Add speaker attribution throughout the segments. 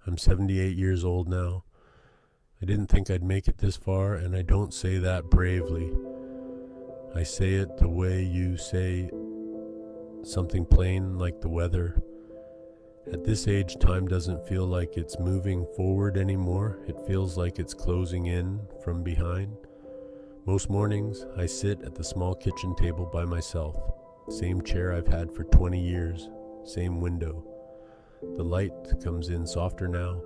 Speaker 1: I'm 78 years old now. I didn't think I'd make it this far, and I don't say that bravely. I say it the way you say something plain, like the weather. At this age, time doesn't feel like it's moving forward anymore. It feels like it's closing in from behind. Most mornings, I sit at the small kitchen table by myself. Same chair I've had for 20 years. Same window. The light comes in softer now,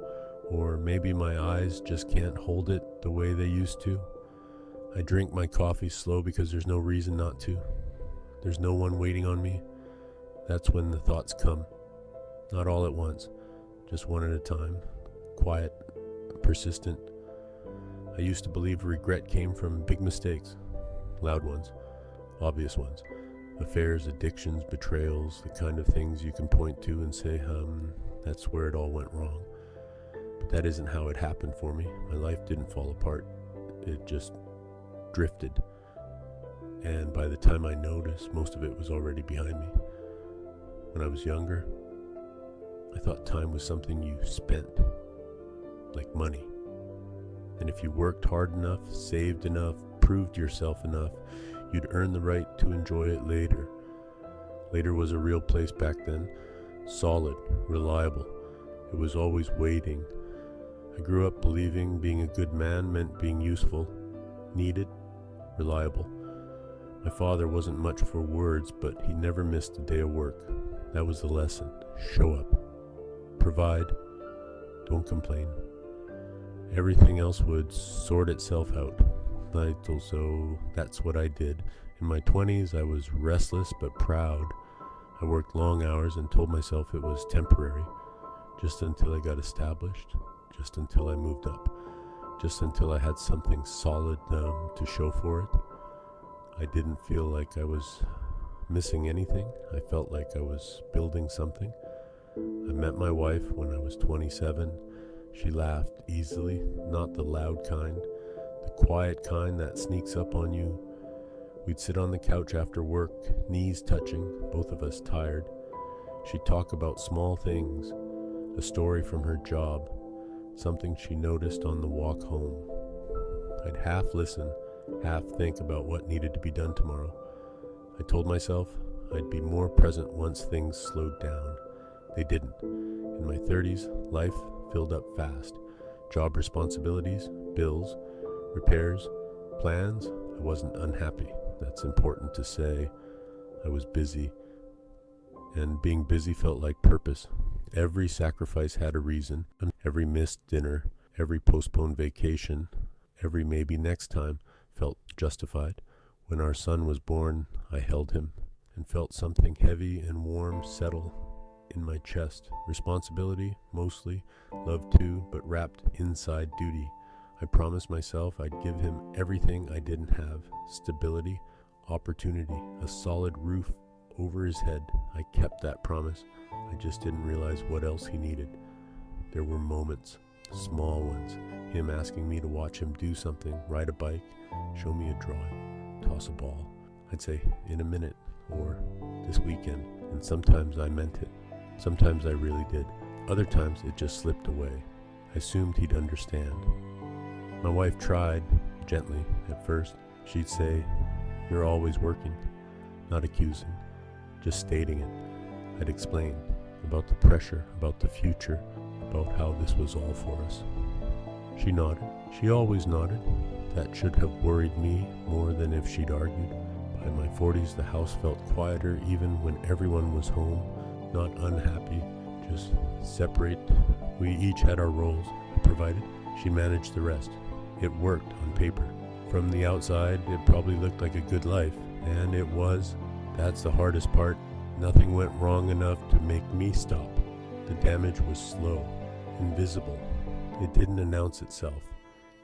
Speaker 1: or maybe my eyes just can't hold it the way they used to. I drink my coffee slow because there's no reason not to. There's no one waiting on me. That's when the thoughts come. Not all at once, just one at a time. Quiet, persistent. I used to believe regret came from big mistakes. Loud ones, obvious ones. Affairs, addictions, betrayals, the kind of things you can point to and say, that's where it all went wrong. But that isn't how it happened for me. My life didn't fall apart. It just drifted. And by the time I noticed, most of it was already behind me. When I was younger, I thought time was something you spent, like money. And if you worked hard enough, saved enough, proved yourself enough, you'd earn the right to enjoy it later. Later was a real place back then. Solid, reliable. It was always waiting. I grew up believing being a good man meant being useful, needed, reliable. My father wasn't much for words, but he never missed a day of work. That was the lesson. Show up. Provide. Don't complain. Everything else would sort itself out. So that's what I did. In my 20s, I was restless but proud. I worked long hours and told myself it was temporary, just until I got established, just until I moved up, just until I had something solid to show for it. I didn't feel like I was missing anything. I felt like I was building something. I met my wife when I was 27. She laughed easily, not the loud kind, the quiet kind that sneaks up on you. We'd sit on the couch after work, knees touching, both of us tired. She'd talk about small things, a story from her job, something she noticed on the walk home. I'd half listen, half think about what needed to be done tomorrow. I told myself I'd be more present once things slowed down. They didn't. In my 30s, life filled up fast. Job responsibilities, bills, repairs, plans. I wasn't unhappy. That's important to say. I was busy. And being busy felt like purpose. Every sacrifice had a reason. Every missed dinner, every postponed vacation, every maybe next time felt justified. When our son was born, I held him and felt something heavy and warm settle in my chest. Responsibility, mostly, love too, but wrapped inside duty. I promised myself I'd give him everything I didn't have. Stability, opportunity, a solid roof over his head. I kept that promise. I just didn't realize what else he needed. There were moments, small ones, him asking me to watch him do something, ride a bike, show me a drawing, toss a ball. I'd say, in a minute, or this weekend, and sometimes I meant it. Sometimes I really did. Other times it just slipped away. I assumed he'd understand. My wife tried, gently, at first. She'd say, "You're always working," not accusing, just stating it. I'd explain about the pressure, about the future, about how this was all for us. She nodded. She always nodded. That should have worried me more than if she'd argued. By my 40s, the house felt quieter even when everyone was home. Not unhappy, just separate. We each had our roles. I provided, she managed the rest. It worked on paper. From the outside, it probably looked like a good life, and it was. That's the hardest part. Nothing went wrong enough to make me stop. The damage was slow, invisible. It didn't announce itself.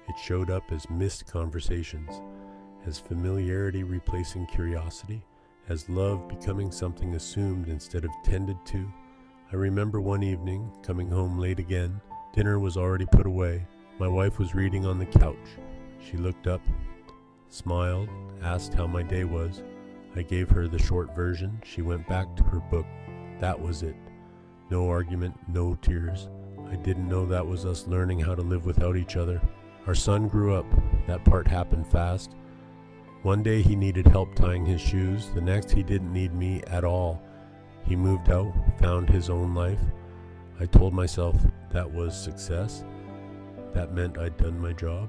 Speaker 1: It showed up as missed conversations, as familiarity replacing curiosity, as love becoming something assumed instead of tended to. I remember one evening, coming home late again. Dinner was already put away. My wife was reading on the couch. She looked up, smiled, asked how my day was. I gave her the short version. She went back to her book. That was it. No argument, no tears. I didn't know that was us learning how to live without each other. Our son grew up. That part happened fast. One day he needed help tying his shoes. The next he didn't need me at all. He moved out, found his own life. I told myself that was success. That meant I'd done my job.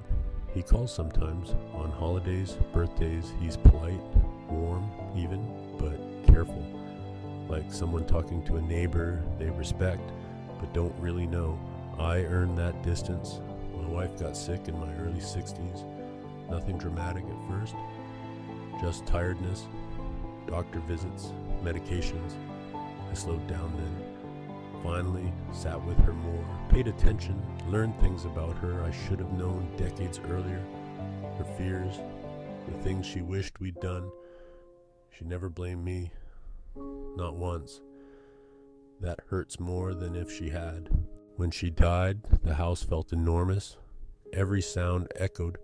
Speaker 1: He calls sometimes, on holidays, birthdays. He's polite, warm even, but careful. Like someone talking to a neighbor they respect, but don't really know. I earned that distance. My wife got sick in my early 60s. Nothing dramatic at first, just tiredness, doctor visits, medications. I slowed down then. Finally, sat with her more, paid attention, learned things about her I should have known decades earlier. Her fears, the things she wished we'd done. She never blamed me, not once. That hurts more than if she had. When she died, the house felt enormous. Every sound echoed,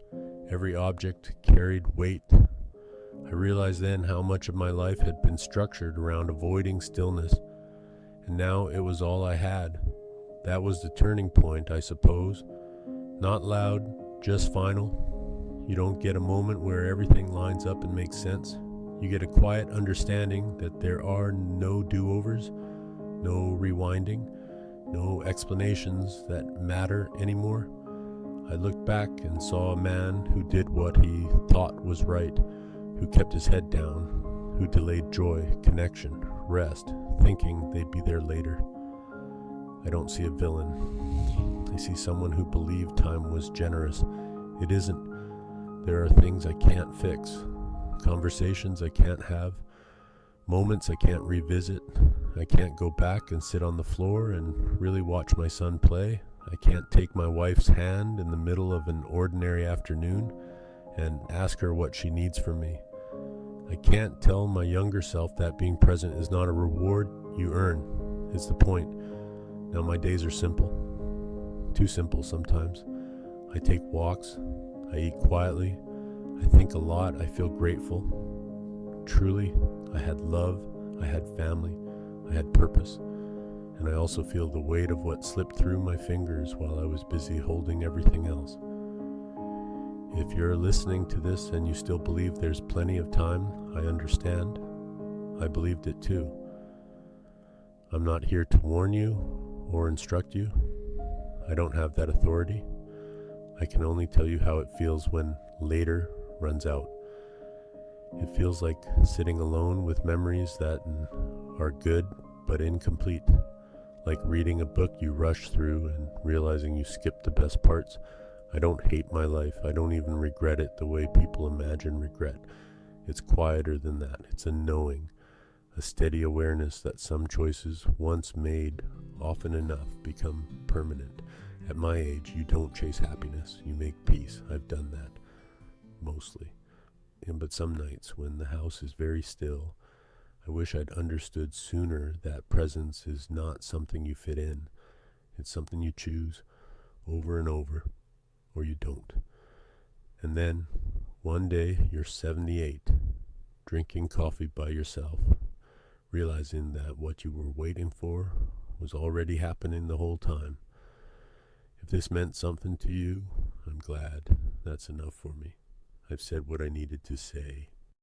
Speaker 1: every object carried weight. I realized then how much of my life had been structured around avoiding stillness. And now it was all I had. That was the turning point, I suppose. Not loud, just final. You don't get a moment where everything lines up and makes sense. You get a quiet understanding that there are no do-overs, no rewinding, no explanations that matter anymore. I looked back and saw a man who did what he thought was right, who kept his head down, who delayed joy, connection, rest, thinking they'd be there later. I don't see a villain. I see someone who believed time was generous. It isn't. There are things I can't fix, conversations I can't have, moments I can't revisit. I can't go back and sit on the floor and really watch my son play. I can't take my wife's hand in the middle of an ordinary afternoon and ask her what she needs from me. I can't tell my younger self that being present is not a reward you earn. It's the point. Now my days are simple. Too simple sometimes. I take walks. I eat quietly. I think a lot. I feel grateful. Truly, I had love. I had family. I had purpose. And I also feel the weight of what slipped through my fingers while I was busy holding everything else. If you're listening to this and you still believe there's plenty of time, I understand. I believed it too. I'm not here to warn you or instruct you. I don't have that authority. I can only tell you how it feels when later runs out. It feels like sitting alone with memories that are good but incomplete. Like reading a book you rush through and realizing you skipped the best parts. I don't hate my life. I don't even regret it the way people imagine regret. It's quieter than that. It's a knowing, a steady awareness that some choices once made often enough become permanent. At my age, you don't chase happiness. You make peace. I've done that, mostly. But some nights when the house is very still, I wish I'd understood sooner that presence is not something you fit in. It's something you choose over and over, or you don't. And then, one day, you're 78, drinking coffee by yourself, realizing that what you were waiting for was already happening the whole time. If this meant something to you, I'm glad. That's enough for me. I've said what I needed to say.